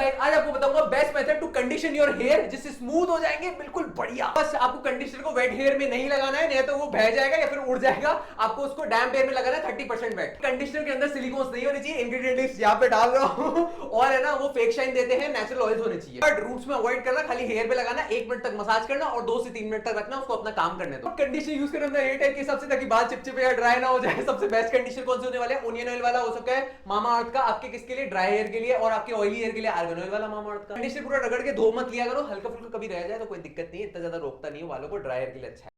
Guys, आज आपको बताऊंगा best method to condition your hair जिससे स्मूथ हो जाएंगे बिल्कुल बढ़िया। बस आपको कंडीशनर को वेट हेयर में नहीं लगाना है, नहीं तो वो बह जाएगा या फिर उड़ जाएगा। आपको उसको डैम्प हेयर में लगाना है 30% वेट। कंडीशनर के अंदर सिलिकॉन्स नहीं होनी चाहिए, इंग्रेडिएंट लिस्ट यहाँ पे डाल रहा हूँ और है ना वो फेक शाइन देते हैं, नेचुरल ऑयल्स होने चाहिए। बट रूट्स में अवॉइड करना, खाली हेयर पे लगाना, 1 मिनट तक मसाज करना और 2 से 3 मिनट तक रखना, उसको अपना काम करने दो। कंडीशनर यूज करना हेयर टाइप के हिसाब से ताकि बाल चिपचिपे या ड्राई ना हो जाए। सबसे बेस्ट कंडीशनर कौन से होने वाले हैं? ओनियन ऑयल वाला हो सकता है मामा अर्थ का, आपके किसके लिए? ड्राई हेयर के लिए, और आपके ऑयली हेयर के लिए आर्गन ऑयल वाला मामा अर्थ का। कंडीशनर पूरा रगड़ के धो मत लिया करो, हल्का फुल्का कभी रह जाए तो कोई दिक्कत नहीं है, इतना ज्यादा रोकता नहीं है बालों को, ड्राई हेयर के लिए अच्छा है।